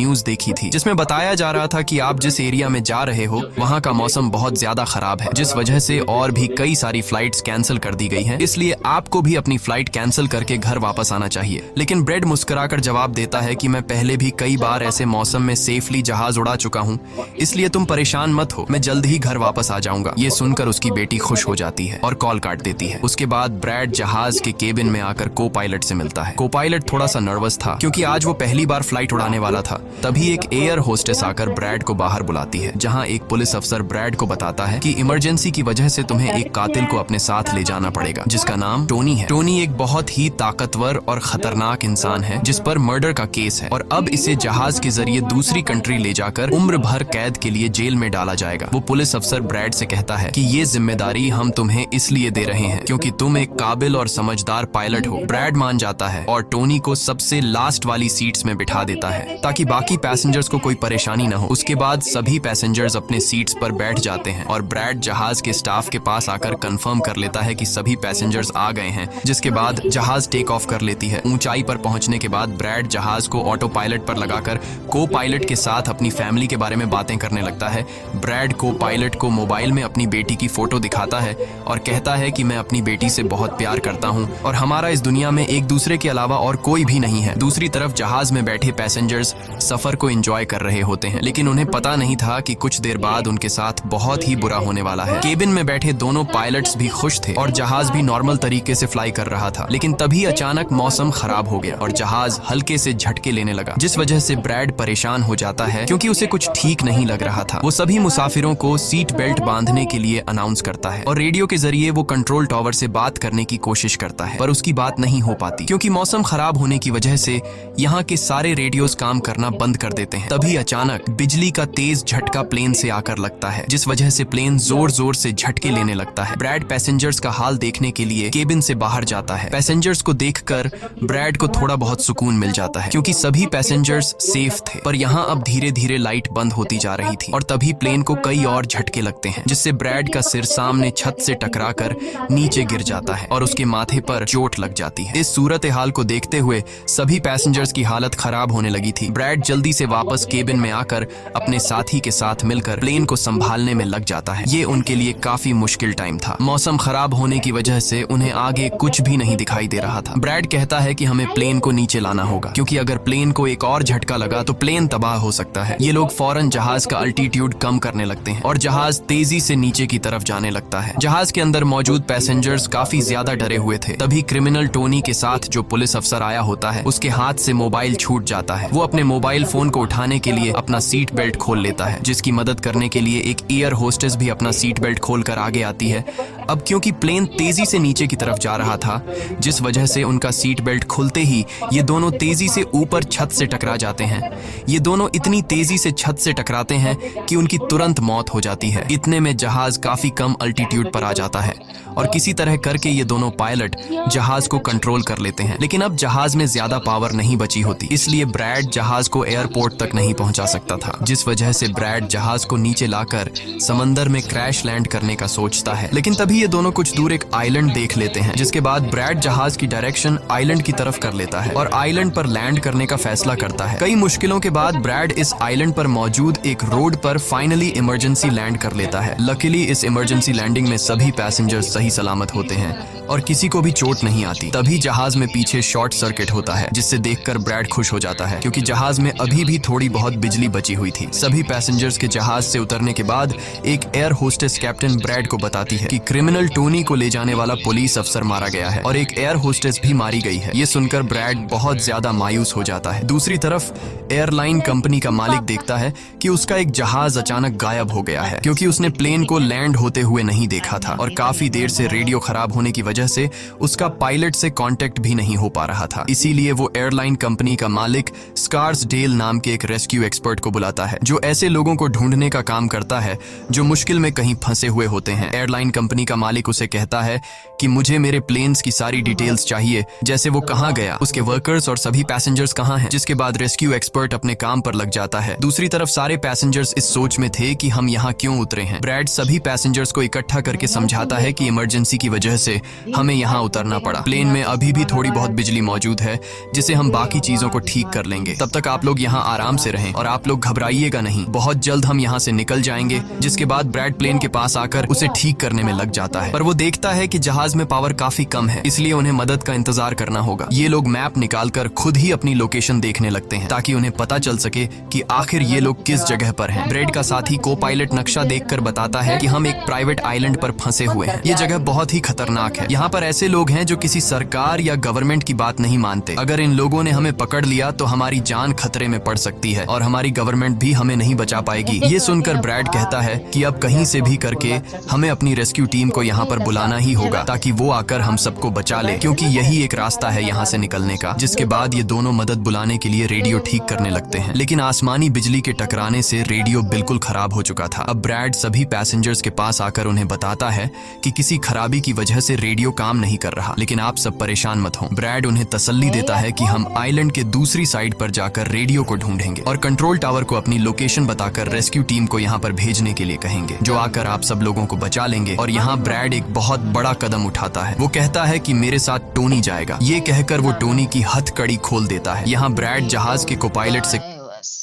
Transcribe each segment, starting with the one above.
News देखी थी जिसमें बताया जा रहा था कि आप जिस एरिया में जा रहे हो वहाँ का मौसम बहुत ज्यादा खराब है, जिस वजह से और भी कई सारी फ्लाइट्स कैंसिल कर दी गई हैं। इसलिए आपको भी अपनी फ्लाइट कैंसिल करके घर वापस आना चाहिए। लेकिन ब्रेड मुस्कुराकर जवाब देता है कि मैं पहले भी कई बार ऐसे मौसम में सेफली जहाज उड़ा चुका हूँ, इसलिए तुम परेशान मत हो, मैं जल्द ही घर वापस आ जाऊंगा। ये सुनकर उसकी बेटी खुश हो जाती है और कॉल काट देती है। उसके बाद ब्रैड जहाज के केबिन में आकर को पायलट से मिलता है। को पायलट थोड़ा सा नर्वस था क्योंकि आज वो पहली बार फ्लाइट उड़ाने वाला था। तभी एक एयर होस्टेस आकर ब्रैड को बाहर बुलाती है, जहां एक पुलिस अफसर ब्रैड को बताता है कि इमरजेंसी की वजह से तुम्हें एक कातिल को अपने साथ ले जाना पड़ेगा जिसका नाम टोनी है। टोनी एक बहुत ही ताकतवर और खतरनाक इंसान है जिस पर मर्डर का केस है और अब इसे जहाज के जरिए दूसरी कंट्री ले जाकर उम्र भर कैद के लिए जेल में डाला जाएगा। वो पुलिस अफसर ब्रैड से कहता है कि ये जिम्मेदारी हम तुम्हें इसलिए दे रहे हैं क्योंकि तुम एक काबिल और समझदार पायलट हो। ब्रैड मान जाता है और टोनी को सबसे लास्ट वाली सीट्स में बिठा देता है ताकि बाकी पैसेंजर्स को कोई परेशानी न हो। उसके बाद सभी पैसेंजर्स अपने सीट्स पर बैठ जाते हैं और ब्रैड जहाज के स्टाफ के पास आकर कंफर्म कर लेता है कि सभी पैसेंजर्स आ गए हैं, जिसके बाद जहाज टेक ऑफ कर लेती है। ऊंचाई पर पहुंचने के बाद ब्रैड जहाज को ऑटो पायलट पर लगाकर को पायलट के साथ अपनी फैमिली के बारे में बातें करने लगता है। ब्रैड को पायलट को मोबाइल में अपनी बेटी की फोटो दिखाता है और कहता है कि मैं अपनी बेटी से बहुत प्यार करता हूं और हमारा इस दुनिया में एक दूसरे के अलावा और कोई भी नहीं है। दूसरी तरफ जहाज में बैठे पैसेंजर्स सफर को एंजॉय कर रहे होते हैं, लेकिन उन्हें पता नहीं था कि कुछ देर बाद उनके साथ बहुत ही बुरा होने वाला है। केबिन में बैठे दोनों पायलट्स भी खुश थे और जहाज भी नॉर्मल तरीके से फ्लाई कर रहा था, लेकिन तभी अचानक मौसम खराब हो गया और जहाज हल्के से झटके लेने लगा, जिस वजह से ब्रैड परेशान हो जाता है क्योंकि उसे कुछ ठीक नहीं लग रहा था। वो सभी मुसाफिरों को सीट बेल्ट बांधने के लिए अनाउंस करता है और रेडियो के जरिए वो कंट्रोल टावर से बात करने की कोशिश करता है, पर उसकी बात नहीं हो पाती क्योंकि मौसम खराब होने की वजह से यहाँ के सारे रेडियोस काम करना बंद कर देते हैं। तभी अचानक बिजली का तेज झटका प्लेन से आकर लगता है, जिस वजह से प्लेन जोर जोर से झटके लेने लगता है। ब्रैड पैसेंजर्स का हाल देखने के लिए केबिन से बाहर जाता है। पैसेंजर्स को देखकर ब्रैड को थोड़ा बहुत सुकून मिल जाता है क्योंकि सभी पैसेंजर्स सेफ थे, पर यहाँ अब धीरे धीरे लाइट बंद होती जा रही थी और तभी प्लेन को कई और झटके लगते हैं, जिससे ब्रैड का सिर सामने छत से टकराकर नीचे गिर जाता है और उसके माथे पर चोट लग जाती है। इस सूरत हाल को देखते हुए सभी पैसेंजर्स की हालत खराब होने लगी थी। ब्रैड जल्दी से वापस केबिन में आकर अपने साथी के साथ मिलकर प्लेन को संभालने में लग जाता है। ये उनके लिए काफी मुश्किल टाइम था। मौसम खराब होने की वजह से उन्हें आगे कुछ भी नहीं दिखाई दे रहा था। ब्रैड कहता है कि हमें प्लेन को नीचे लाना होगा क्योंकि अगर प्लेन को एक और झटका लगा तो प्लेन तबाह हो सकता है। ये लोग फौरन जहाज का अल्टीट्यूड कम करने लगते हैं और जहाज तेजी से नीचे की तरफ जाने लगता है। जहाज के अंदर मौजूद पैसेंजर्स काफी ज्यादा डरे हुए थे। तभी क्रिमिनल टोनी के साथ जो पुलिस अफसर आया होता है उसके हाथ से मोबाइल छूट जाता है। वो अपने मोबाइल फोन को उठाने के लिए अपना सीट बेल्ट खोल लेता है, जिसकी मदद करने के लिए एक एयर होस्टेस भी अपना सीट बेल्ट खोलकर आगे आती है। अब क्योंकि प्लेन तेजी से नीचे की तरफ जा रहा था, जिस वजह से उनका सीट बेल्ट खुलते ही ये दोनों तेजी से ऊपर छत से टकरा जाते हैं। ये दोनों इतनी तेजी से छत से टकराते हैं कि उनकी तुरंत मौत हो जाती है। इतने में जहाज काफी कम अल्टीट्यूड पर आ जाता है और किसी तरह करके ये दोनों पायलट जहाज को कंट्रोल कर लेते हैं, लेकिन अब जहाज में ज्यादा पावर नहीं बची होती, इसलिए ब्रैड जहाज को एयरपोर्ट तक नहीं पहुंचा सकता था, जिस वजह से ब्रैड जहाज को नीचे लाकर समंदर में क्रैश लैंड करने का सोचता है। लेकिन तभी ये दोनों कुछ दूर एक आइलैंड देख लेते हैं, जिसके बाद ब्रैड जहाज की डायरेक्शन आइलैंड की तरफ कर लेता है और आइलैंड पर लैंड करने का फैसला करता है। कई मुश्किलों के बाद ब्रैड इस आइलैंड पर मौजूद एक रोड पर फाइनली इमरजेंसी लैंड कर लेता है। लकीली इस इमरजेंसी लैंडिंग में सभी पैसेंजर्स सही सलामत होते हैं और किसी को भी चोट नहीं आती। तभी जहाज में पीछे शॉर्ट सर्किट होता है, जिससे देखकर ब्रैड खुश हो जाता है क्योंकि जहाज में अभी भी थोड़ी बहुत बिजली बची हुई थी। सभी पैसेंजर्स के जहाज से उतरने के बाद एक एयर होस्टेस कैप्टन ब्रैड को बताती है कि क्रिमिनल टोनी को ले जाने वाला पुलिस अफसर मारा गया है और एक एयर होस्टेस भी मारी गई है। ये सुनकर ब्रैड बहुत ज्यादा मायूस हो जाता है। दूसरी तरफ एयरलाइन कंपनी का मालिक देखता है कि उसका एक जहाज अचानक गायब हो गया है क्योंकि उसने प्लेन को लैंड होते हुए नहीं देखा था और काफी देर से रेडियो खराब होने की वजह से उसका पायलट से कांटेक्ट भी नहीं हो पा रहा था। इसीलिए वो एयरलाइन कंपनी का मालिक स्कार्सडेल नाम के एक रेस्क्यू एक्सपर्ट को बुलाता है, जो ऐसे लोगों को ढूंढने का काम करता है जो मुश्किल में कहीं फंसे हुए होते हैं। एयरलाइन कंपनी का मालिक उसे कहता है कि मुझे मेरे प्लेन्स की सारी डिटेल्स चाहिए, जैसे वो कहाँ गया, उसके वर्कर्स और सभी पैसेंजर्स कहाँ हैं। जिसके बाद रेस्क्यू एक्सपर्ट अपने काम पर लग जाता है। दूसरी तरफ सारे पैसेंजर्स इस सोच में थे कि हम यहाँ क्यों उतरे हैं। ब्रैड सभी पैसेंजर्स को इकट्ठा करके समझाता है कि इमरजेंसी की वजह से हमें यहाँ उतरना पड़ा। प्लेन में अभी भी थोड़ी बहुत बिजली मौजूद है, जिसे हम बाकी चीजों को ठीक कर लेंगे। तब तक आप लोग लोग यहाँ आराम से रहें और आप लोग घबराइएगा नहीं, बहुत जल्द हम यहाँ से निकल जाएंगे। जिसके बाद ब्रैड प्लेन के पास आकर उसे ठीक करने में लग जाता है, पर वो देखता है कि जहाज में पावर काफी कम है, इसलिए उन्हें मदद का इंतजार करना होगा। ये लोग मैप निकालकर खुद ही अपनी लोकेशन देखने लगते हैं ताकि उन्हें पता चल सके कि आखिर ये लोग किस जगह पर हैं। ब्रैड का साथी को पायलट नक्शा देखकर बताता है कि हम एक प्राइवेट आइलैंड पर फंसे हुए हैं। ये जगह बहुत ही खतरनाक है। यहाँ पर ऐसे लोग हैं जो किसी सरकार या गवर्नमेंट की बात नहीं मानते। अगर इन लोगों ने हमें पकड़ लिया तो हमारी जान खतरे में पड़ सकती है और हमारी गवर्नमेंट भी हमें नहीं बचा पाएगी। ये सुनकर ब्रैड कहता है कि अब कहीं से भी करके हमें अपनी रेस्क्यू टीम को यहाँ पर बुलाना ही होगा ताकि वो आकर हम सबको बचा ले, क्योंकि यही एक रास्ता है यहाँ से निकलने का। जिसके बाद ये दोनों मदद बुलाने के लिए रेडियो ठीक करने लगते हैं, लेकिन आसमानी बिजली के टकराने से रेडियो बिल्कुल खराब हो चुका था। अब ब्रैड सभी पैसेंजर्स के पास आकर उन्हें बताता है कि किसी खराबी की वजह से रेडियो काम नहीं कर रहा, लेकिन आप सब परेशान मत हो। ब्रैड उन्हें तसल्ली देता है कि हम आइलैंड के दूसरी साइड पर जाकर रेडियो को ढूंढेंगे और कंट्रोल टावर को अपनी लोकेशन बताकर रेस्क्यू टीम को यहाँ पर भेजने के लिए कहेंगे, जो आकर आप सब लोगों को बचा लेंगे। और यहाँ ब्रैड एक बहुत बड़ा कदम उठाता है। वो कहता है कि मेरे साथ टोनी जाएगा। ये कहकर वो टोनी की हथकड़ी खोल देता है। यहाँ ब्रैड जहाज के को पायलट से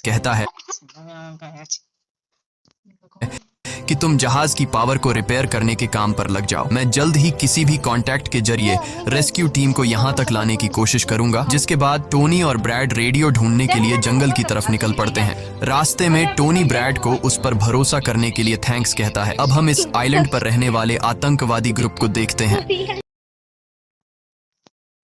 कहता है कि तुम जहाज की पावर को रिपेयर करने के काम पर लग जाओ। मैं जल्द ही किसी भी कांटेक्ट के जरिए रेस्क्यू टीम को यहाँ तक लाने की कोशिश करूंगा। जिसके बाद टोनी और ब्रैड रेडियो ढूंढने के लिए जंगल की तरफ निकल पड़ते हैं। रास्ते में टोनी ब्रैड को उस पर भरोसा करने के लिए थैंक्स कहता है। अब हम इस आइलैंड पर रहने वाले आतंकवादी ग्रुप को देखते हैं।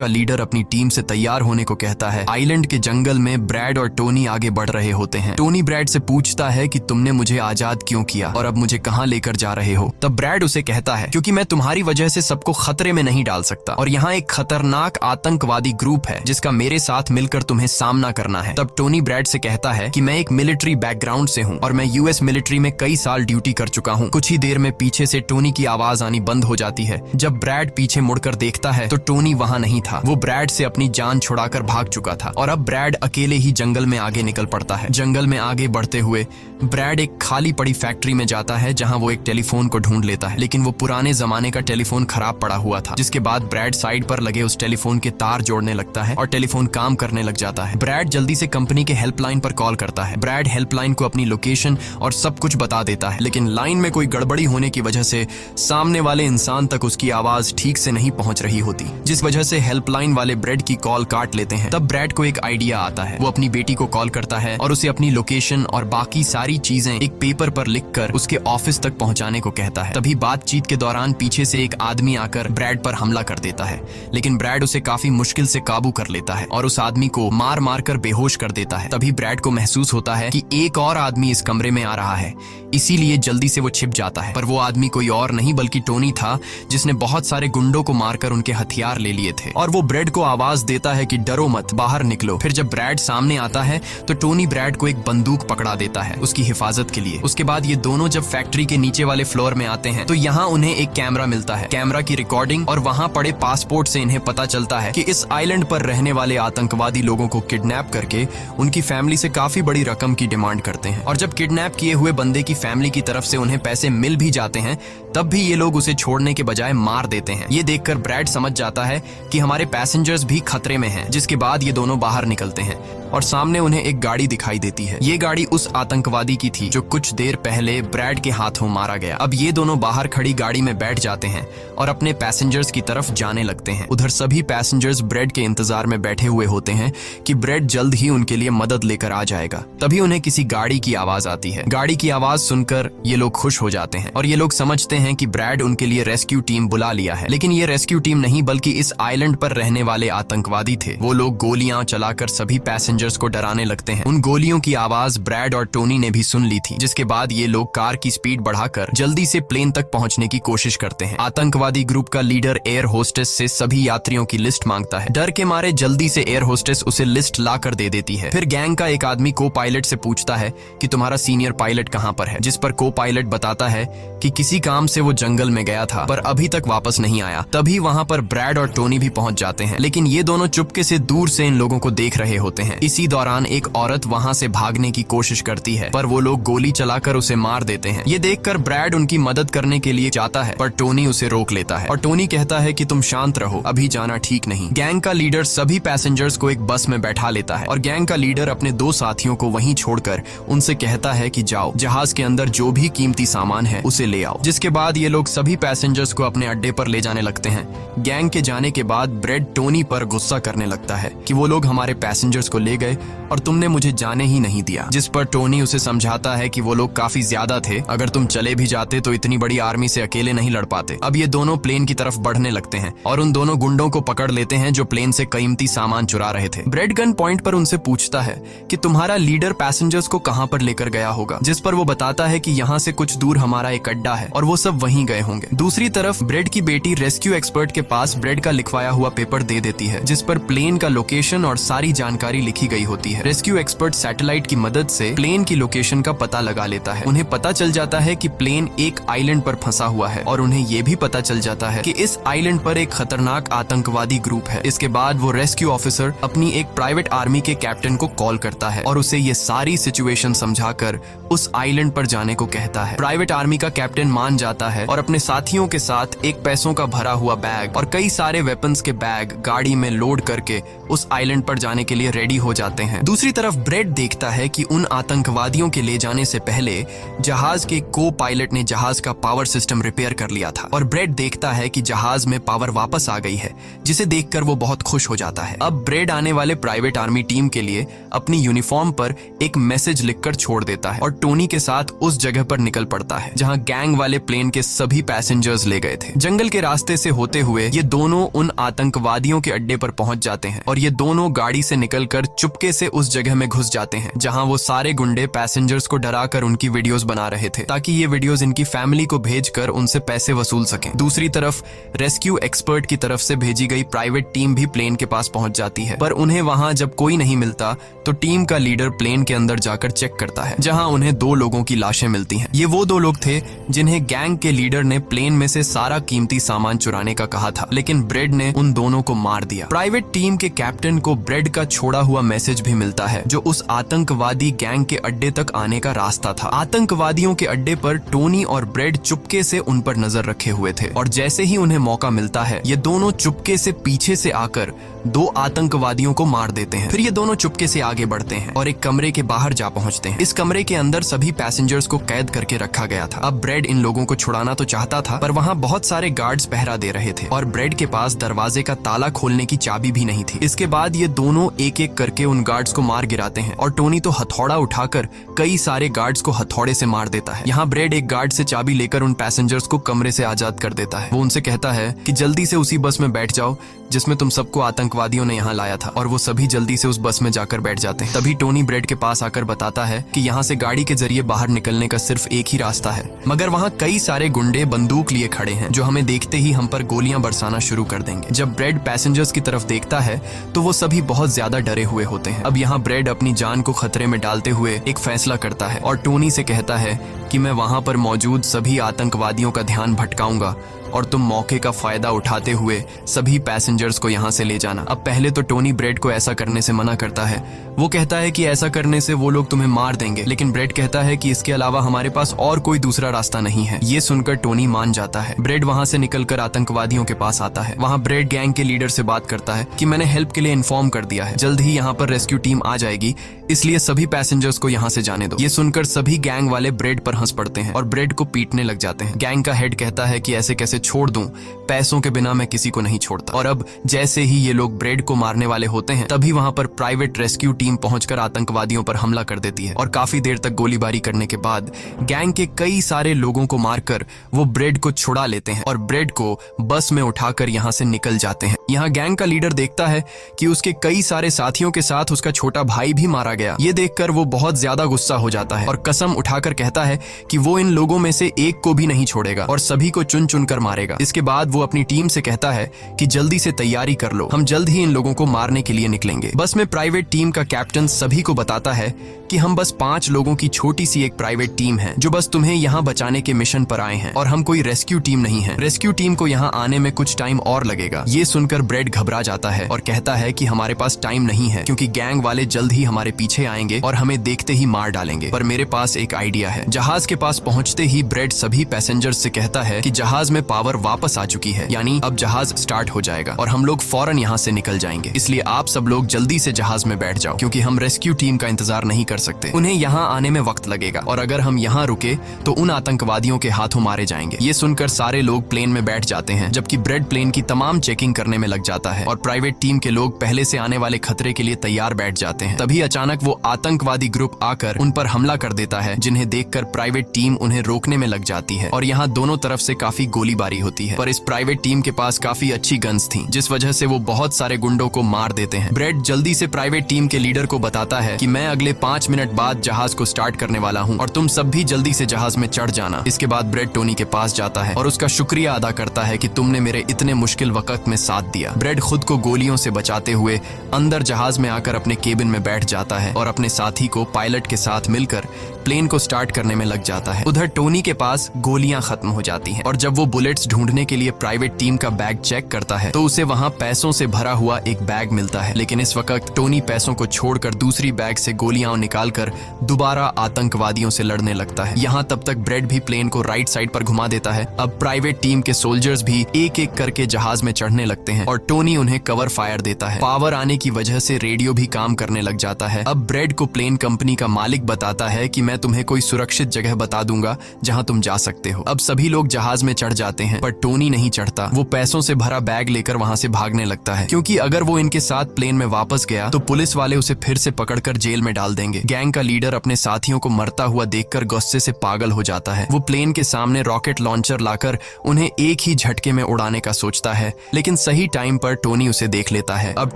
का लीडर अपनी टीम से तैयार होने को कहता है। आइलैंड के जंगल में ब्रैड और टोनी आगे बढ़ रहे होते हैं। टोनी ब्रैड से पूछता है कि तुमने मुझे आजाद क्यों किया और अब मुझे कहां लेकर जा रहे हो। तब ब्रैड उसे कहता है क्योंकि मैं तुम्हारी वजह से सबको खतरे में नहीं डाल सकता और यहाँ एक खतरनाक आतंकवादी ग्रुप है जिसका मेरे साथ मिलकर तुम्हें सामना करना है। तब टोनी ब्रैड से कहता है कि मैं एक मिलिट्री बैकग्राउंड से हूँ और मैं यूएस मिलिट्री में कई साल ड्यूटी कर चुका हूँ। कुछ ही देर में पीछे से टोनी की आवाज आनी बंद हो जाती है। जब ब्रैड पीछे मुड़कर देखता है तो टोनी वहां नहीं था। वो ब्रैड से अपनी जान छुड़ाकर भाग चुका था और अब ब्रैड अकेले ही जंगल में आगे निकल पड़ता है। जंगल में आगे बढ़ते हुए ब्रैड एक खाली पड़ी फैक्ट्री में जाता है जहां वो एक टेलीफोन को ढूंढ लेता है, लेकिन वो पुराने जमाने का टेलीफोन खराब पड़ा हुआ था। जिसके बाद ब्रैड साइड पर लगे उस टेलीफोन के तार जोड़ने लगता है और टेलीफोन काम करने लग जाता है। ब्रैड जल्दी से कंपनी के हेल्पलाइन पर कॉल करता है। ब्रैड हेल्पलाइन को अपनी लोकेशन और सब कुछ बता देता है, लेकिन लाइन में कोई गड़बड़ी होने की वजह से सामने वाले इंसान तक उसकी आवाज ठीक से नहीं पहुंच रही होती, जिस वजह से हेल्पलाइन वाले ब्रैड की कॉल काट लेते हैं। तब ब्रैड को एक आइडिया आता है। वो अपनी बेटी को कॉल करता है और उसे अपनी लोकेशन और बाकी सारी चीजें एक पेपर पर लिखकर उसके ऑफिस तक पहुंचाने को कहता है। तभी बातचीत के दौरान पीछे से एक आदमी आकर ब्रैड पर हमला कर देता है, लेकिन ब्रैड उसे काफी मुश्किल से काबू कर लेता है और उस आदमी को मार मार कर बेहोश कर देता है। तभी ब्रैड को महसूस होता है कि एक और आदमी इस कमरे में आ रहा है, इसीलिए जल्दी से वो छिप जाता है। पर वो आदमी कोई और नहीं बल्कि टोनी था, जिसने बहुत सारे गुंडों को मारकर उनके हथियार ले लिए थे। और वो ब्रैड को आवाज देता है कि डरो मत, बाहर निकलो। फिर जब ब्रैड सामने आता है तो टोनी ब्रैड को एक बंदूक पकड़ा देता है उसकी हिफाजत के लिए। उसके बाद ये दोनों जब फैक्ट्री के नीचे वाले फ्लोर में आते हैं तो यहाँ उन्हें एक कैमरा मिलता है, कैमरा की रिकॉर्डिंग और वहाँ पड़े पासपोर्ट से इन्हें पता चलता है कि इस आइलैंड पर रहने वाले आतंकवादी लोगों को किडनैप करके उनकी फैमिली से काफी बड़ी रकम की डिमांड करते हैं। और जब किडनैप किए हुए बंदे की फैमिली की तरफ से उन्हें पैसे मिल भी जाते हैं तब भी ये लोग उसे छोड़ने के बजाय मार देते हैं। ये देखकर ब्रैड समझ जाता है कि हमारे पैसेंजर्स भी खतरे में हैं। जिसके बाद ये दोनों बाहर निकलते हैं और सामने उन्हें एक गाड़ी दिखाई देती है। ये गाड़ी उस आतंकवादी की थी जो कुछ देर पहले ब्रैड के हाथों मारा गया। अब ये दोनों बाहर खड़ी गाड़ी में बैठ जाते हैं और अपने पैसेंजर्स की तरफ जाने लगते हैं। उधर सभी पैसेंजर्स ब्रैड के इंतजार में बैठे हुए होते हैं कि ब्रैड जल्द ही उनके लिए मदद लेकर आ जाएगा। तभी उन्हें किसी गाड़ी की आवाज आती है। गाड़ी की आवाज सुनकर ये लोग खुश हो जाते हैं और ये लोग समझते हैं कि ब्रैड उनके लिए रेस्क्यू टीम बुला लिया है। लेकिन ये रेस्क्यू टीम नहीं बल्कि इस आइलैंड पर रहने वाले आतंकवादी थे। वो लोग गोलियां चलाकर सभी पैसेंजर्स को डराने लगते हैं। उन गोलियों की आवाज ब्रैड और टोनी ने भी सुन ली थी। जिसके बाद ये लोग कार की स्पीड बढ़ाकर जल्दी से प्लेन तक पहुंचने की कोशिश करते हैं। आतंकवादी ग्रुप का लीडर एयर होस्टेस से सभी यात्रियों की लिस्ट मांगता है। डर के मारे जल्दी से एयर होस्टेस उसे लिस्ट ला कर दे देती है। फिर गैंग का एक आदमी को पायलट से पूछता है कि तुम्हारा सीनियर पायलट कहाँ पर है, जिस पर को पायलट बताता है कि किसी काम से वो जंगल में गया था पर अभी तक वापस नहीं आया। तभी वहां पर ब्रैड और टोनी भी पहुंच पहुंच जाते हैं, लेकिन ये दोनों चुपके से दूर से इन लोगों को देख रहे होते हैं। इसी दौरान एक औरत वहां से भागने की कोशिश करती है, पर वो लोग गोली चलाकर उसे मार देते हैं। ये देखकर ब्रैड उनकी मदद करने के लिए जाता है, पर टोनी उसे रोक लेता है और टोनी कहता है कि तुम शांत रहो, अभी जाना ठीक नहीं। गैंग का लीडर सभी पैसेंजर्स को एक बस में बैठा लेता है और गैंग का लीडर अपने 2 साथियों को वहीं छोड़कर उनसे कहता है कि जाओ, जहाज के अंदर जो भी कीमती सामान है उसे ले आओ। जिसके बाद ये लोग सभी पैसेंजर्स को अपने अड्डे पर ले जाने लगते हैं। गैंग के जाने के बाद ब्रेड टोनी पर गुस्सा करने लगता है कि वो लोग हमारे पैसेंजर्स को ले गए और तुमने मुझे जाने ही नहीं दिया। जिस पर टोनी उसे समझाता है कि वो लोग काफी ज्यादा थे, अगर तुम चले भी जाते तो इतनी बड़ी आर्मी से अकेले नहीं लड़ पाते। अब ये दोनों प्लेन की तरफ बढ़ने लगते हैं और उन दोनों गुंडों को पकड़ लेते हैं जो प्लेन से कीमती सामान चुरा रहे थे। ब्रेड गन पॉइंट पर उनसे पूछता है कि तुम्हारा लीडर पैसेंजर्स को कहां पर लेकर गया होगा, जिस पर वो बताता है कि यहाँ से कुछ दूर हमारा एक अड्डा है और वो सब वहीं गए होंगे। दूसरी तरफ ब्रेड की बेटी रेस्क्यू एक्सपर्ट के पास ब्रेड का लिखवाया हुआ पेपर दे देती है, जिस पर प्लेन का लोकेशन और सारी जानकारी लिखी गई होती है। रेस्क्यू एक्सपर्ट सैटेलाइट की मदद से प्लेन की लोकेशन का पता लगा लेता है। उन्हें पता चल जाता है कि प्लेन एक आइलैंड पर फंसा हुआ है और उन्हें ये भी पता चल जाता है कि इस आइलैंड पर एक खतरनाक आतंकवादी ग्रुप है। इसके बाद वो रेस्क्यू ऑफिसर अपनी एक प्राइवेट आर्मी के कैप्टन को कॉल करता है और उसे ये सारी सिचुएशन समझाकर उस आइलैंड पर जाने को कहता है। प्राइवेट आर्मी का कैप्टन मान जाता है और अपने साथियों के साथ एक पैसों का भरा हुआ बैग और कई सारे वेपन्स के बैग गाड़ी में लोड करके उस आइलैंड पर जाने के लिए रेडी हो जाते हैं। दूसरी तरफ ब्रेड देखता है कि उन आतंकवादियों के ले जाने से पहले जहाज के को पायलट ने जहाज का पावर सिस्टम रिपेयर कर लिया था और ब्रेड देखता है कि जहाज में पावर वापस आ गई है, जिसे देखकर वो बहुत खुश हो जाता है। अब ब्रेड आने वाले प्राइवेट आर्मी टीम के लिए अपनी यूनिफॉर्म पर एक मैसेज लिखकर छोड़ देता है और टोनी के साथ उस जगह पर निकल पड़ता है जहां गैंग वाले प्लेन के सभी पैसेंजर्स ले गए थे। जंगल के रास्ते से होते हुए ये दोनों उन आतंकवादियों के अड्डे पर पहुंच जाते हैं और ये दोनों गाड़ी से निकलकर चुपके से उस जगह में घुस जाते हैं जहां वो सारे गुंडे पैसेंजर्स को डराकर उनकी वीडियोस बना रहे थे ताकि ये वीडियोस इनकी फैमिली को भेजकर उनसे पैसे वसूल सकें। दूसरी तरफ रेस्क्यू एक्सपर्ट की तरफ से भेजी गई प्राइवेट टीम भी प्लेन के पास पहुंच जाती है, पर उन्हें वहां जब कोई नहीं मिलता तो टीम का लीडर प्लेन के अंदर जाकर चेक करता है जहां उन्हें 2 लोगों की लाशें मिलती हैं। ये वो 2 लोग थे जिन्हें गैंग के लीडर ने प्लेन में से सारा कीमती सामान चुराने का कहा था, लेकिन ब्रेड ने उन दोनों को मार दिया। प्राइवेट टीम के कैप्टन को ब्रेड का छोड़ा हुआ मैसेज भी मिलता है जो उस आतंकवादी गैंग के अड्डे तक आने का रास्ता था। आतंकवादियों के अड्डे पर टोनी और ब्रेड चुपके से उन पर नजर रखे हुए थे और जैसे ही उन्हें मौका मिलता है ये दोनों चुपके से पीछे से आकर 2 आतंकवादियों को मार देते हैं। फिर ये दोनों चुपके से आगे बढ़ते हैं और एक कमरे के बाहर जा पहुंचते हैं। इस कमरे के अंदर सभी पैसेंजर्स को कैद करके रखा गया था। अब ब्रेड इन लोगों को छुड़ाना तो चाहता था, पर वहां बहुत सारे गार्ड्स पहरा दे रहे थे और ब्रेड के पास दरवाजे का ताला खोलने की चाबी भी नहीं थी। इसके बाद ये दोनों एक एक करके उन गार्ड्स को मार गिराते हैं और टोनी तो हथौड़ा उठाकर कई सारे गार्ड्स को हथौड़े से मार देता है। यहाँ ब्रेड एक गार्ड से चाबी लेकर उन पैसेंजर्स को कमरे से आजाद कर देता है। वो उनसे कहता है कि जल्दी से उसी बस में बैठ जाओ जिसमें तुम सबको आतंकवादियों ने यहाँ लाया था, और वो सभी जल्दी से उस बस में जाकर बैठ जाते हैं। तभी टोनी ब्रेड के पास आकर बताता है कि यहाँ से गाड़ी के जरिए बाहर निकलने का सिर्फ एक ही रास्ता है, मगर वहाँ कई सारे गुंडे बंदूक लिए खड़े हैं जो हमें देखते ही हम पर गोलियां बरसाना शुरू कर देंगे। जब ब्रेड पैसेंजर्स की तरफ देखता है तो वो सभी बहुत ज्यादा डरे हुए होते हैं। अब यहाँ ब्रेड अपनी जान को खतरे में डालते हुए एक फैसला करता है और टोनी से कहता है कि मैं वहां पर मौजूद सभी आतंकवादियों का ध्यान भटकाऊंगा और तुम मौके का फायदा उठाते हुए सभी पैसेंजर्स को यहाँ से ले जाना। अब पहले तो टोनी ब्रेड को ऐसा करने से मना करता है। वो कहता है कि ऐसा करने से वो लोग तुम्हें मार देंगे, लेकिन ब्रेड कहता है कि इसके अलावा हमारे पास और कोई दूसरा रास्ता नहीं है। ये सुनकर टोनी मान जाता है। ब्रेड वहां से निकलकर आतंकवादियों के पास आता है। वहां ब्रेड गैंग के लीडर से बात करता है कि मैंने हेल्प के लिए इन्फॉर्म कर दिया है, जल्द ही यहाँ पर रेस्क्यू टीम आ जाएगी, इसलिए सभी पैसेंजर्स को यहाँ से जाने दो। ये सुनकर सभी गैंग वाले ब्रेड पर हंस पड़ते हैं और ब्रेड को पीटने लग जाते हैं। गैंग का हेड कहता है कि ऐसे कैसे छोड़ दूं, पैसों के बिना मैं किसी को नहीं छोड़ता। और अब जैसे ही ये लोग ब्रेड को मारने वाले होते हैं तभी वहां पर प्राइवेट रेस्क्यू टीम पहुंचकर आतंकवादियों पर हमला कर देती है और काफी देर तक गोलीबारी करने के बाद गैंग के कई सारे लोगों को मारकर वो ब्रेड को छुड़ा लेते हैं और ब्रेड को बस में उठाकर यहाँ से निकल जाते हैं। यहाँ गैंग का लीडर देखता है कि उसके कई सारे साथियों के साथ उसका छोटा भाई भी मारा गया। ये देखकर वो बहुत ज्यादा गुस्सा हो जाता है और कसम उठाकर कहता है कि वो इन लोगों में से एक को भी नहीं छोड़ेगा और सभी को चुन चुन कर मारेगा। इसके बाद वो अपनी टीम से कहता है कि जल्दी से तैयारी कर लो, हम जल्द ही इन लोगों को मारने के लिए निकलेंगे। बस में प्राइवेट टीम का कैप्टन सभी को बताता है कि हम बस 5 लोगों की छोटी सी एक प्राइवेट टीम है जो बस तुम्हें यहाँ बचाने के मिशन पर आए हैं और हम कोई रेस्क्यू टीम नहीं है। रेस्क्यू टीम को यहाँ आने में कुछ टाइम और लगेगा। ये सुनकर ब्रेड घबरा जाता है और कहता है कि हमारे पास टाइम नहीं है क्योंकि गैंग वाले जल्द ही हमारे पीछे आएंगे और हमें देखते ही मार डालेंगे। पर मेरे पास एक आइडिया है। जहाज के पास पहुंचते ही ब्रेड सभी पैसेंजर्स से कहता है कि जहाज में पावर वापस आ चुकी है, यानी अब जहाज स्टार्ट हो जाएगा और हम लोग फौरन यहाँ से निकल जाएंगे। इसलिए आप सब लोग जल्दी से जहाज में बैठ जाओ क्योंकि हम रेस्क्यू टीम का इंतजार नहीं कर सकते। उन्हें यहाँ आने में वक्त लगेगा और अगर हम यहाँ रुके तो उन आतंकवादियों के हाथों मारे जाएंगे। ये सुनकर सारे लोग प्लेन में बैठ जाते हैं जबकि ब्रेड प्लेन की तमाम चेकिंग करने में लग जाता है और प्राइवेट टीम के लोग पहले से आने वाले खतरे के लिए तैयार बैठ जाते हैं। तभी अचानक वो आतंकवादी ग्रुप आकर उन पर हमला कर देता है, जिन्हें देखकर प्राइवेट टीम उन्हें रोकने में लग जाती है और यहाँ दोनों तरफ से काफी गोलीबारी होती है। पर इस प्राइवेट टीम के पास काफी अच्छी गन्स थी जिस वजह से वो बहुत सारे गुंडों को मार देते हैं। ब्रेड जल्दी से प्राइवेट टीम के लीडर को बताता है कि मैं अगले 5 मिनट बाद जहाज को स्टार्ट करने वाला हूँ और तुम सब भी जल्दी से जहाज में चढ़ जाना। इसके बाद ब्रेड टोनी के पास जाता है और उसका शुक्रिया अदा करता है कि तुमने मेरे इतने मुश्किल वक्त में साथ दिया। ब्रेड खुद को गोलियों से बचाते हुए अंदर जहाज में आकर अपने केबिन में बैठ जाता है और अपने साथी को पायलट के साथ मिलकर प्लेन को स्टार्ट करने में लग जाता है। उधर टोनी के पास गोलियां खत्म हो जाती हैं और जब वो बुलेट्स ढूंढने के लिए प्राइवेट टीम का बैग चेक करता है तो उसे वहां पैसों से भरा हुआ एक बैग मिलता है। लेकिन इस वक्त टोनी पैसों को छोड़कर दूसरी बैग से गोलियां निकालकर दोबारा आतंकवादियों से लड़ने लगता है। यहाँ तब तक ब्रेड भी प्लेन को राइट साइड पर घुमा देता है। अब प्राइवेट टीम के सोल्जर्स भी एक एक करके जहाज में चढ़ने लगते हैं और टोनी उन्हें कवर फायर देता है। पावर आने की वजह से रेडियो भी काम करने लग जाता है। अब ब्रेड को प्लेन कंपनी का मालिक बताता है कि मैं तुम्हें कोई सुरक्षित जगह बता दूंगा जहां तुम जा सकते हो। अब सभी लोग जहाज में चढ़ जाते हैं पर टोनी नहीं चढ़ता। वो पैसों से भरा बैग लेकर वहां से भागने लगता है क्योंकि अगर वो इनके साथ प्लेन में वापस गया तो पुलिस वाले उसे फिर से पकड़कर जेल में डाल देंगे। गैंग का लीडर अपने साथियों को मरता हुआ देखकर गुस्से से पागल हो जाता है। वो प्लेन के सामने रॉकेट लॉन्चर लाकर उन्हें एक ही झटके में उड़ाने का सोचता है, लेकिन सही टाइम पर टोनी उसे देख लेता है। अब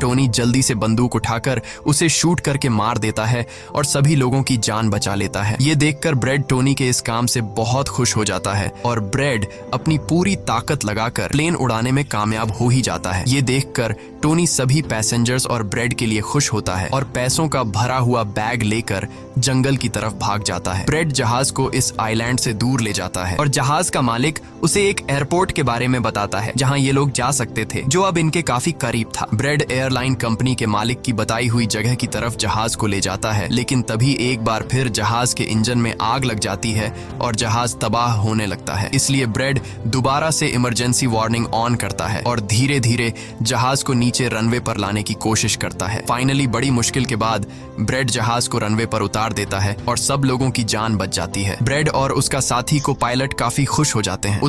टोनी जल्दी से बंदूक उठाकर उसे शूट करके मार देता है और सभी लोगों की जान बचा लेता है। ये देखकर ब्रेड टोनी के इस काम से बहुत खुश हो जाता है और ब्रेड अपनी पूरी ताकत लगाकर प्लेन उड़ाने में कामयाब हो ही जाता है। ये देखकर टोनी सभी पैसेंजर्स और ब्रेड के लिए खुश होता है और पैसों का भरा हुआ बैग लेकर जंगल की तरफ भाग जाता है। ब्रेड जहाज को इस आइलैंड से दूर ले जाता है और जहाज का मालिक उसे एक एयरपोर्ट के बारे में बताता है जहां ये लोग जा सकते थे, जो अब इनके काफी करीब था। ब्रेड एयरलाइन कंपनी के मालिक की बताई हुई जगह की तरफ जहाज को ले जाता है, लेकिन तभी एक बार फिर जहाज के इंजन में आग लग जाती है और जहाज तबाह होने लगता है। इसलिए ब्रेड दोबारा से इमरजेंसी वार्निंग ऑन करता है और धीरे धीरे जहाज को नीचे रनवे पर लाने की कोशिश करता है। फाइनली बड़ी मुश्किल के बाद ब्रेड जहाज को रनवे पर उतार देता है और सब लोगों की जान बच जाती है। ब्रेड और उसका साथी को पायलट काफी खुश हो जाते हैं।